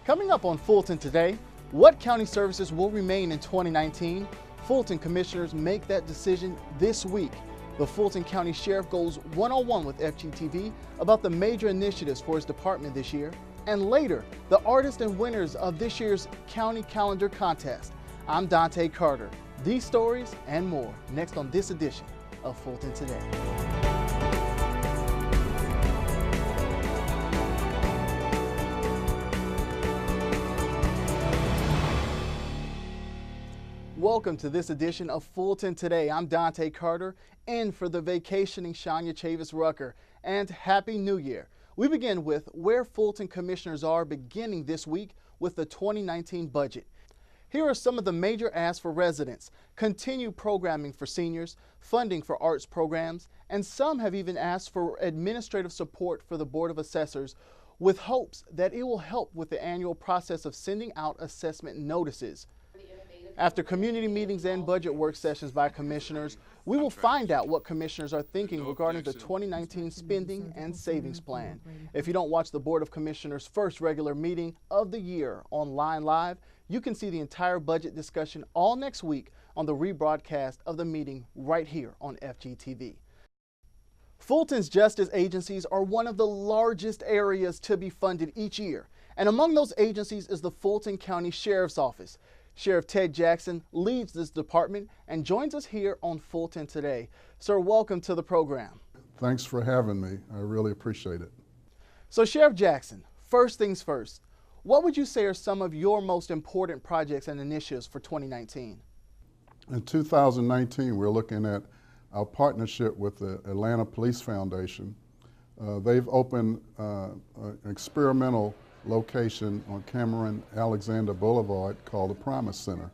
Coming up on Fulton Today, what county services will remain in 2019? Fulton commissioners make that decision this week. The Fulton County Sheriff goes one-on-one with FGTV about the major initiatives for his department this year. And later, the artists and winners of this year's County Calendar Contest. I'm Dante Carter. These stories and more next on this edition of Fulton Today. Welcome to this edition of Fulton Today. I'm Dante Carter, in for the vacationing Shania Chavis Rucker, and Happy New Year. We begin with where Fulton commissioners are beginning this week with the 2019 budget. Here are some of the major asks for residents: continued programming for seniors, funding for arts programs, and some have even asked for administrative support for the Board of Assessors, with hopes that it will help with the annual process of sending out assessment notices. After community meetings and budget work sessions by commissioners, we will find out what commissioners are thinking regarding the 2019 spending and savings plan. If you don't watch the Board of Commissioners' first regular meeting of the year online live, you can see the entire budget discussion all next week on the rebroadcast of the meeting right here on FGTV. Fulton's justice agencies are one of the largest areas to be funded each year, and among those agencies is the Fulton County Sheriff's Office. Sheriff Ted Jackson leads this department and joins us here on Fulton Today. Sir, welcome to the program. Thanks for having me. I really appreciate it. So Sheriff Jackson, first things first, what would you say are some of your most important projects and initiatives for 2019? In 2019, we're looking at our partnership with the Atlanta Police Foundation. They've opened an experimental location on Cameron Alexander Boulevard called the Promise Center.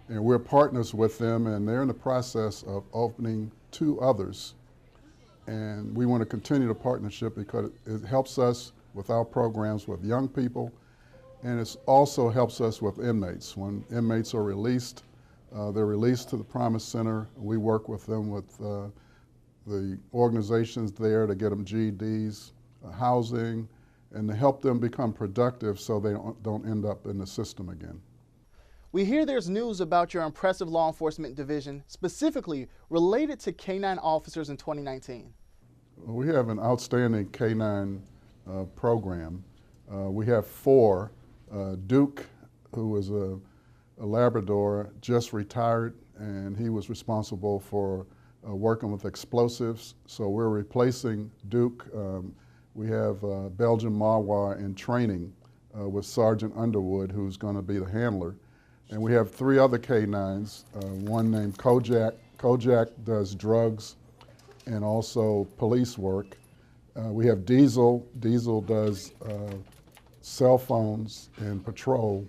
And we're partners with them, and they're in the process of opening 2 others. And we want to continue the partnership because it helps us with our programs with young people, and it also helps us with inmates. When inmates are released, they're released to the Promise Center. We work with them with the organizations there to get them GEDs, housing, and to help them become productive so they don't end up in the system again. We hear there's news about your impressive law enforcement division, specifically related to K-9 officers in 2019. We have an outstanding K-9 program. We have 4. Duke, who was a Labrador, just retired, and he was responsible for working with explosives. So we're replacing Duke. We have Belgian Marois in training with Sergeant Underwood, who's going to be the handler. And we have 3 other K-9s, one named Kojak. Kojak does drugs and also police work. We have Diesel. Diesel does cell phones and patrol.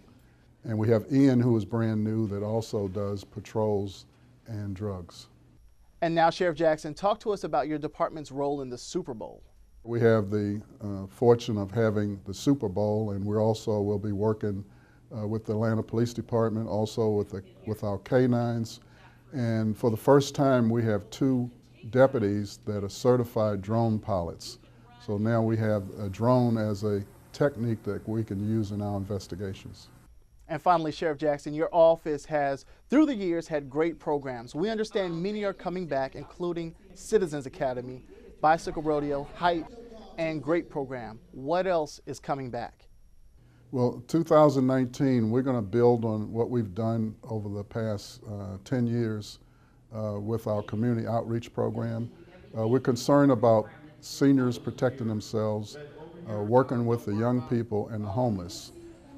And we have Ian, who is brand new, that also does patrols and drugs. And now, Sheriff Jackson, talk to us about your department's role in the Super Bowl. We have the fortune of having the Super Bowl, and we'll be working with the Atlanta Police Department, also with our K-9s. And for the first time, we have 2 deputies that are certified drone pilots. So now we have a drone as a technique that we can use in our investigations. And finally, Sheriff Jackson, your office has, through the years, had great programs. We understand many are coming back, including Citizens Academy, Bicycle Rodeo, Hype, and great program. What else is coming back? Well, 2019, we're going to build on what we've done over the past 10 years with our community outreach program. We're concerned about seniors protecting themselves, working with the young people and the homeless.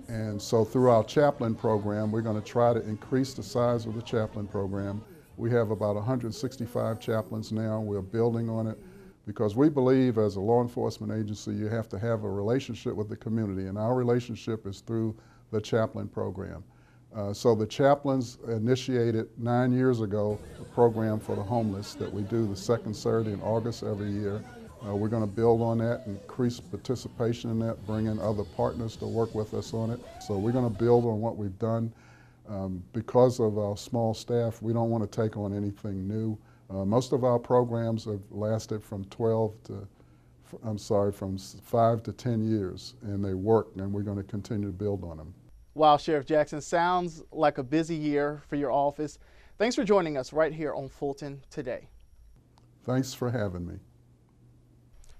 And so through our chaplain program, we're going to try to increase the size of the chaplain program. We have about 165 chaplains now. We're building on it, because we believe as a law enforcement agency you have to have a relationship with the community, and our relationship is through the chaplain program. So the chaplains initiated 9 years ago a program for the homeless that we do the second Saturday in August every year. We're going to build on that, increase participation in that, bring in other partners to work with us on it. So we're going to build on what we've done. Because of our small staff, we don't want to take on anything new. Most of our programs have lasted from 12 to from 5 to 10 years, and they work, and we're going to continue to build on them. Wow, Sheriff Jackson, sounds like a busy year for your office. Thanks for joining us right here on Fulton Today. Thanks for having me.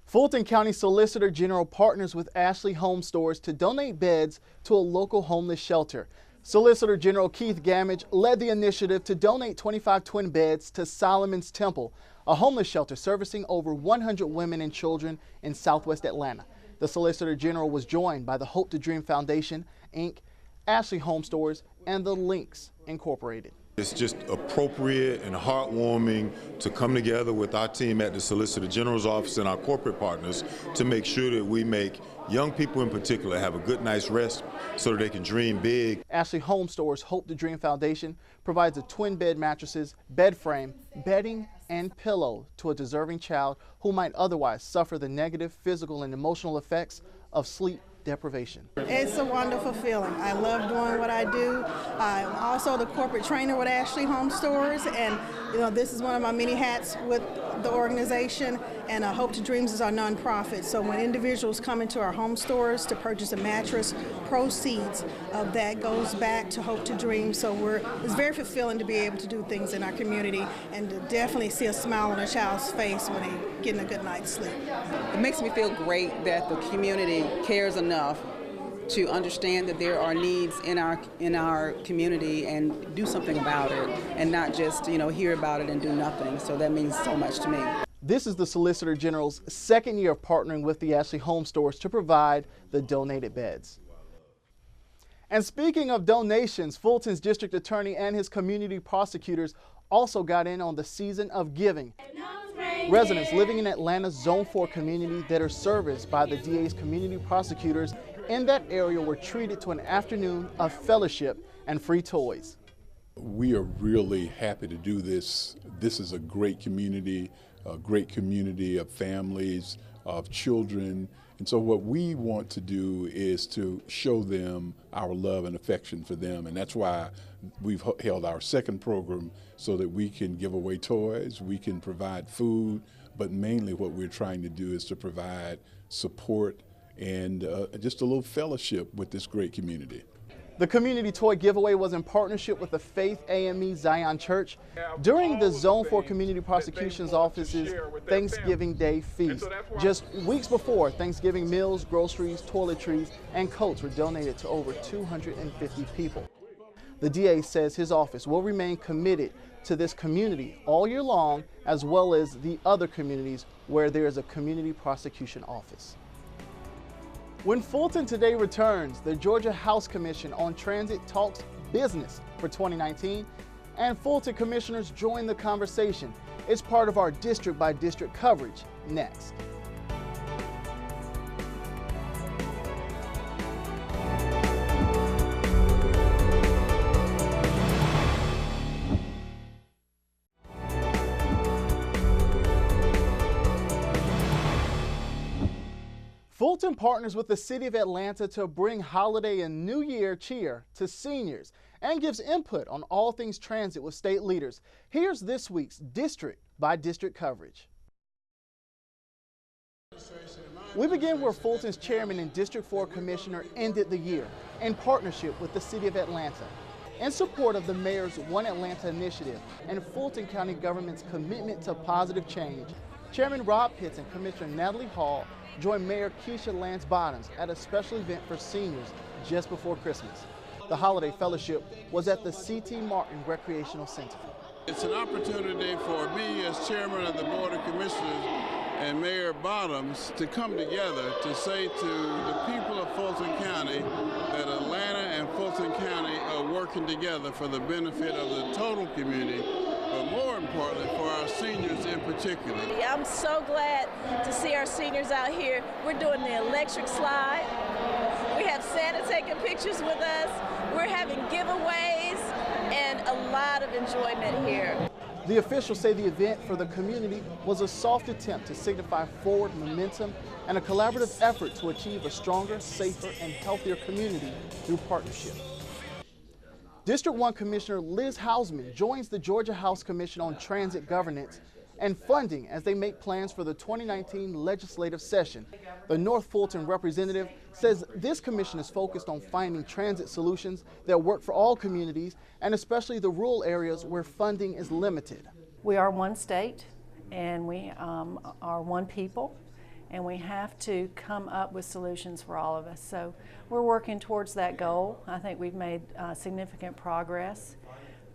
Fulton County Solicitor General partners with Ashley Home Stores to donate beds to a local homeless shelter. Solicitor General Keith Gamage led the initiative to donate 25 twin beds to Solomon's Temple, a homeless shelter servicing over 100 women and children in Southwest Atlanta. The Solicitor General was joined by the Hope to Dream Foundation, Inc., Ashley Home Stores, and the Links Incorporated. It's just appropriate and heartwarming to come together with our team at the Solicitor General's office and our corporate partners to make sure that we make young people in particular have a good night's rest so that they can dream big. Ashley Home Stores Hope to Dream Foundation provides a twin bed mattresses, bed frame, bedding, and pillow to a deserving child who might otherwise suffer the negative physical and emotional effects of sleep deprivation. It's a wonderful feeling. I love doing what I do. I'm also the corporate trainer with Ashley Home Stores, and this is one of my many hats with the organization, and Hope to Dreams is our nonprofit. So when individuals come into our home stores to purchase a mattress, proceeds of that goes back to Hope to Dreams. So it's very fulfilling to be able to do things in our community and to definitely see a smile on a child's face when they're getting a good night's sleep. It makes me feel great that the community cares enough to understand that there are needs in our community and do something about it, and not just hear about it and do nothing. So that means so much to me. This is the Solicitor General's second year of partnering with the Ashley Home Stores to provide the donated beds. And speaking of donations, Fulton's district attorney and his community prosecutors also got in on the season of giving. Residents living in Atlanta's Zone 4 community that are serviced by the DA's community prosecutors in that area were treated to an afternoon of fellowship and free toys. We are really happy to do this. This is a great community of families, of children. And so what we want to do is to show them our love and affection for them. And that's why we've held our second program, so that we can give away toys, we can provide food, but mainly what we're trying to do is to provide support and just a little fellowship with this great community. The community toy giveaway was in partnership with the Faith AME Zion Church during the Zone 4 Community Prosecution's Office's Thanksgiving Day feast. Just weeks before, Thanksgiving meals, groceries, toiletries, and coats were donated to over 250 people. The DA says his office will remain committed to this community all year long, as well as the other communities where there is a community prosecution office. When Fulton Today returns, the Georgia House Commission on Transit talks business for 2019, and Fulton commissioners join the conversation. It's part of our district-by-district coverage next. Fulton partners with the City of Atlanta to bring holiday and New Year cheer to seniors and gives input on all things transit with state leaders. Here's this week's district-by-district coverage. We begin where Fulton's chairman and District 4 commissioner ended the year in partnership with the City of Atlanta. In support of the mayor's One Atlanta initiative and Fulton County government's commitment to positive change, Chairman Rob Pitts and Commissioner Natalie Hall joined Mayor Keisha Lance Bottoms at a special event for seniors just before Christmas. The holiday fellowship was at the C.T. Martin Recreational Center. It's an opportunity for me as chairman of the Board of Commissioners and Mayor Bottoms to come together to say to the people of Fulton County that Atlanta and Fulton County are working together for the benefit of the total community, but more importantly for our seniors in particular. I'm so glad to see our seniors out here. We're doing the electric slide. We have Santa taking pictures with us. We're having giveaways and a lot of enjoyment here. The officials say the event for the community was a soft attempt to signify forward momentum and a collaborative effort to achieve a stronger, safer, and healthier community through partnership. District 1 Commissioner Liz Hausman joins the Georgia House Commission on Transit Governance and funding as they make plans for the 2019 legislative session. The North Fulton representative says this commission is focused on finding transit solutions that work for all communities, and especially the rural areas where funding is limited. We are one state, and we are one people, and we have to come up with solutions for all of us. So we're working towards that goal. I think we've made significant progress.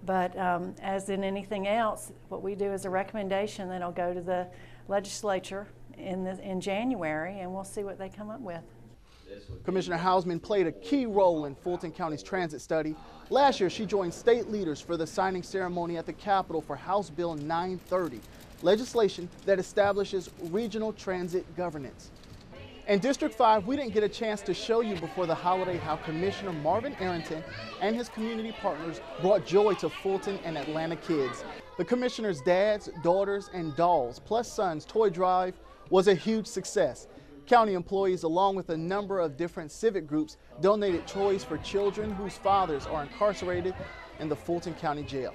But as in anything else, what we do is a recommendation that'll go to the legislature in January, and we'll see what they come up with. Commissioner Hausman played a key role in Fulton County's transit study. Last year, she joined state leaders for the signing ceremony at the Capitol for House Bill 930, legislation that establishes regional transit governance. In District 5, we didn't get a chance to show you before the holiday how Commissioner Marvin Arrington and his community partners brought joy to Fulton and Atlanta kids. The commissioner's dads, daughters, and dolls, plus sons toy drive was a huge success. County employees, along with a number of different civic groups, donated toys for children whose fathers are incarcerated in the Fulton County Jail.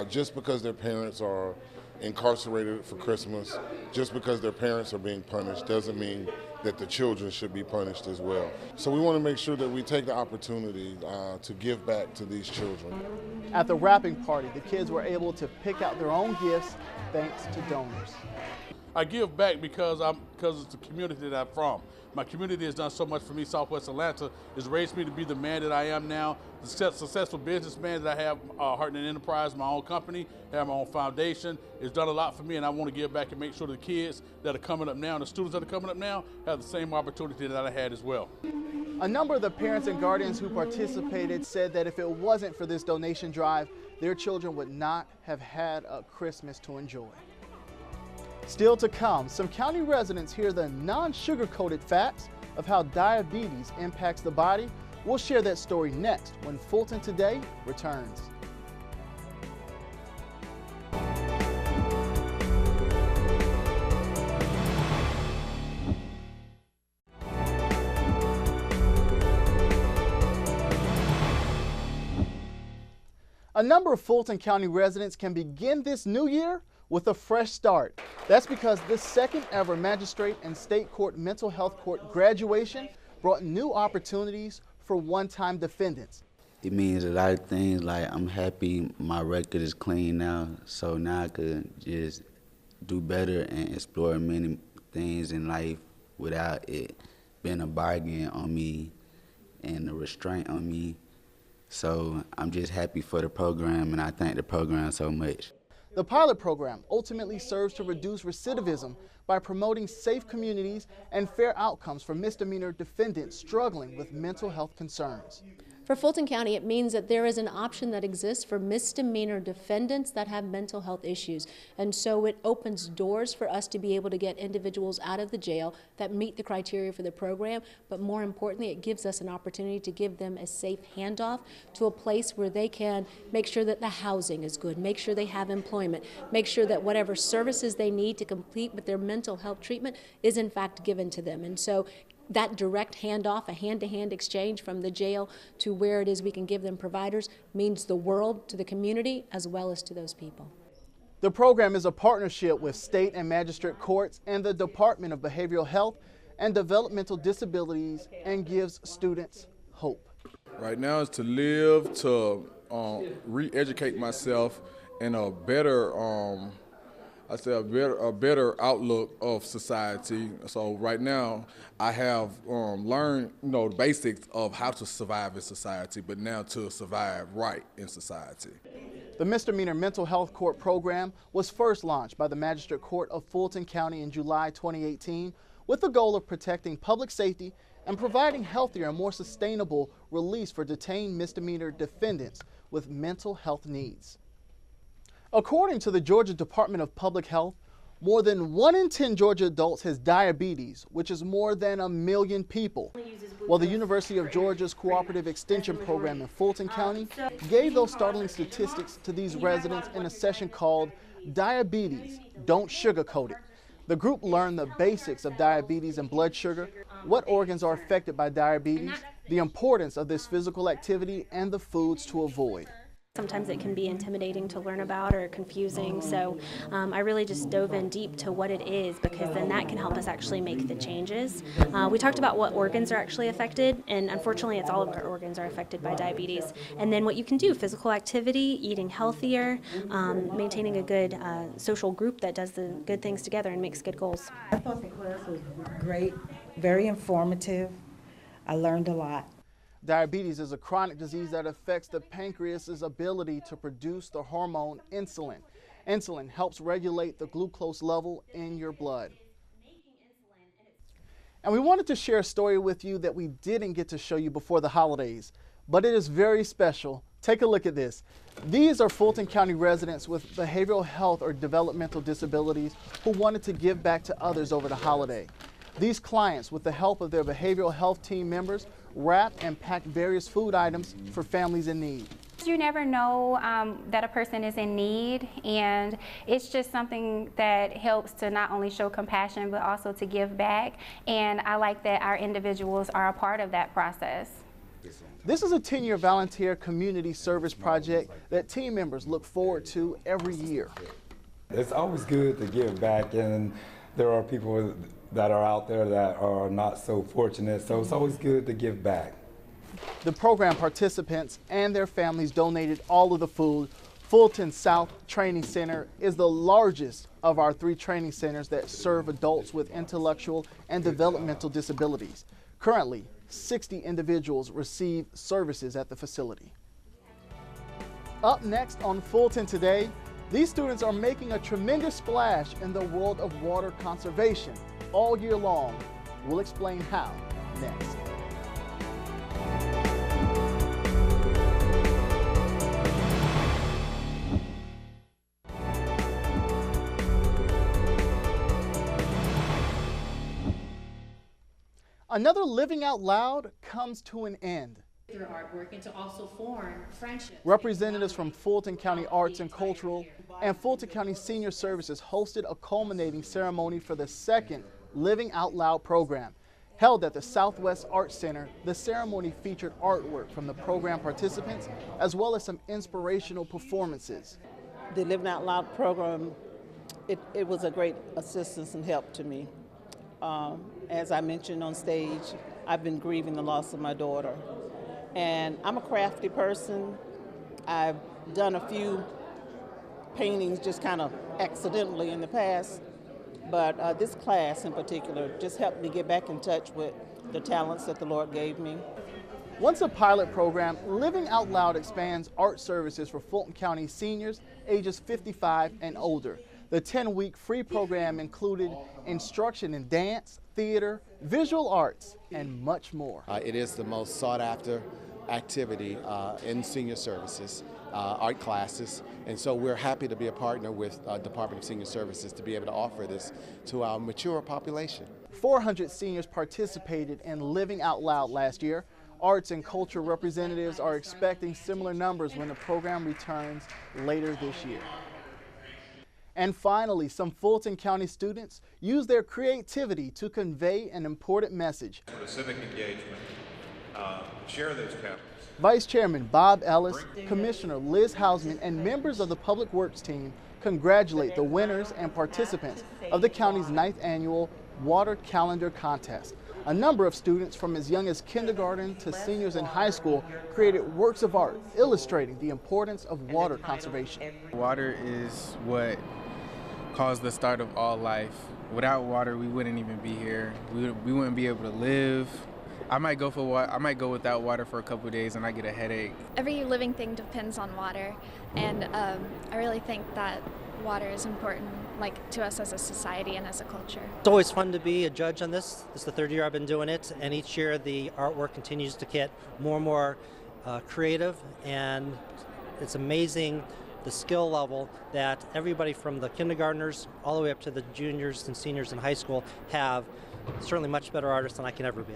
Just because their parents are incarcerated for Christmas, just because their parents are being punished, doesn't mean that the children should be punished as well. So we want to make sure that we take the opportunity to give back to these children. At the wrapping party, the kids were able to pick out their own gifts thanks to donors. I give back because it's the community that I'm from. My community has done so much for me. Southwest Atlanta has raised me to be the man that I am now, the successful businessman that I have, Heart and Enterprise, my own company, have my own foundation. It's done a lot for me, and I want to give back and make sure the kids that are coming up now and the students that are coming up now have the same opportunity that I had as well. A number of the parents and guardians who participated said that if it wasn't for this donation drive, their children would not have had a Christmas to enjoy. Still to come, some county residents hear the non-sugar-coated facts of how diabetes impacts the body. We'll share that story next when Fulton Today returns. A number of Fulton County residents can begin this new year with a fresh start. That's because the second ever Magistrate and State Court Mental Health Court graduation brought new opportunities for one-time defendants. It means a lot of things, like I'm happy my record is clean now, so now I could just do better and explore many things in life without it being a bargain on me and a restraint on me. So I'm just happy for the program, and I thank the program so much. The pilot program ultimately serves to reduce recidivism by promoting safe communities and fair outcomes for misdemeanor defendants struggling with mental health concerns. For Fulton County, it means that there is an option that exists for misdemeanor defendants that have mental health issues. And so it opens doors for us to be able to get individuals out of the jail that meet the criteria for the program. But more importantly, it gives us an opportunity to give them a safe handoff to a place where they can make sure that the housing is good, make sure they have employment, make sure that whatever services they need to complete with their mental health treatment is in fact given to them. And so that direct handoff, a hand-to-hand exchange from the jail to where it is we can give them providers, means the world to the community as well as to those people. The program is a partnership with state and magistrate courts and the Department of Behavioral Health and Developmental Disabilities, and gives students hope. Right now is to live, to re-educate myself in a better a better outlook of society. So right now, I have learned, the basics of how to survive in society, but now to survive right in society. The Misdemeanor Mental Health Court program was first launched by the Magistrate Court of Fulton County in July 2018 with the goal of protecting public safety and providing healthier and more sustainable release for detained misdemeanor defendants with mental health needs. According to the Georgia Department of Public Health, more than 1 in 10 Georgia adults has diabetes, which is more than 1 million people. While the University of Georgia's Cooperative Extension Program in Fulton County gave those startling statistics to these residents in a session called Diabetes, Don't Sugarcoat It. The group learned the basics of diabetes and blood sugar, what organs are affected by diabetes, the importance of this physical activity, and the foods to avoid. Sometimes it can be intimidating to learn about or confusing, so I really just dove in deep to what it is, because then that can help us actually make the changes. We talked about what organs are actually affected, and unfortunately it's all of our organs are affected by diabetes. And then what you can do: physical activity, eating healthier, maintaining a good social group that does the good things together and makes good goals. I thought the class was great, very informative. I learned a lot. Diabetes is a chronic disease that affects the pancreas's ability to produce the hormone insulin. Insulin helps regulate the glucose level in your blood. And we wanted to share a story with you that we didn't get to show you before the holidays, but it is very special. Take a look at this. These are Fulton County residents with behavioral health or developmental disabilities who wanted to give back to others over the holiday. These clients, with the help of their behavioral health team members, wrapped and packed various food items for families in need. You never know that a person is in need, and it's just something that helps to not only show compassion but also to give back, and I like that our individuals are a part of that process. This is a 10-year volunteer community service project that team members look forward to every year. It's always good to give back, and there are people that are out there that are not so fortunate, so it's always good to give back. The program participants and their families donated all of the food. Fulton South Training Center is the largest of our 3 training centers that serve adults with intellectual and developmental disabilities. Currently, 60 individuals receive services at the facility. Up next on Fulton Today, these students are making a tremendous splash in the world of water conservation all year long. We'll explain how next. Another Living Out Loud comes to an end. Through artwork and to also form friendships. Representatives from Fulton County Arts and Cultural and Fulton County Senior Services hosted a culminating ceremony for the second Living Out Loud program. Held at the Southwest Arts Center, the ceremony featured artwork from the program participants as well as some inspirational performances. The Living Out Loud program, it was a great assistance and help to me. As I mentioned on stage, I've been grieving the loss of my daughter. And I'm a crafty person. I've done a few paintings just kind of accidentally in the past, but this class in particular just helped me get back in touch with the talents that the Lord gave me. Once a pilot program, Living Out Loud expands art services for Fulton County seniors ages 55 and older. The 10-week free program included instruction in dance, theater, visual arts, and much more. It is the most sought-after activity in senior services, art classes, and so we're happy to be a partner with Department of Senior Services to be able to offer this to our mature population. 400 seniors participated in Living Out Loud last year. Arts and culture representatives are expecting similar numbers when the program returns later this year. And finally, some Fulton County students use their creativity to convey an important message. For the civic engagement, share those cameras. Vice Chairman Bob Ellis, Commissioner Liz Hausman, and members of the Public Works team congratulate the winners and participants of the county's 9th annual Water Calendar Contest. A number of students from as young as kindergarten to seniors in high school created works of art illustrating the importance of water conservation. Water is what caused the start of all life. Without water, we wouldn't even be here. We wouldn't be able to live. I might go without water for a couple of days and I get a headache. Every living thing depends on water, and I really think that water is important, like to us as a society and as a culture. It's always fun to be a judge on this. This is the 3rd year I've been doing it, and each year the artwork continues to get more and more creative, and it's amazing the skill level that everybody from the kindergartners all the way up to the juniors and seniors in high school have. Certainly much better artists than I can ever be.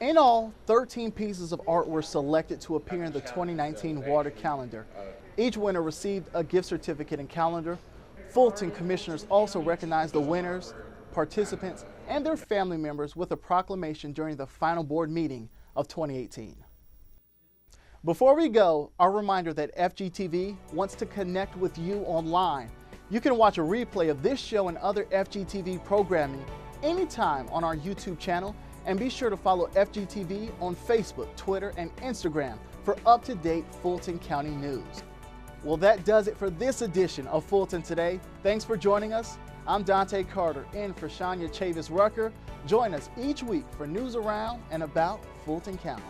In all, 13 pieces of art were selected to appear in the 2019 Water Calendar. Each winner received a gift certificate and calendar. Fulton commissioners also recognized the winners, participants, and their family members with a proclamation during the final board meeting of 2018. Before we go, our reminder that FGTV wants to connect with you online. You can watch a replay of this show and other FGTV programming anytime on our YouTube channel, and be sure to follow FGTV on Facebook, Twitter, and Instagram for up-to-date Fulton County news. Well, that does it for this edition of Fulton Today. Thanks for joining us. I'm Dante Carter, in for Shania Chavis Rucker. Join us each week for news around and about Fulton County.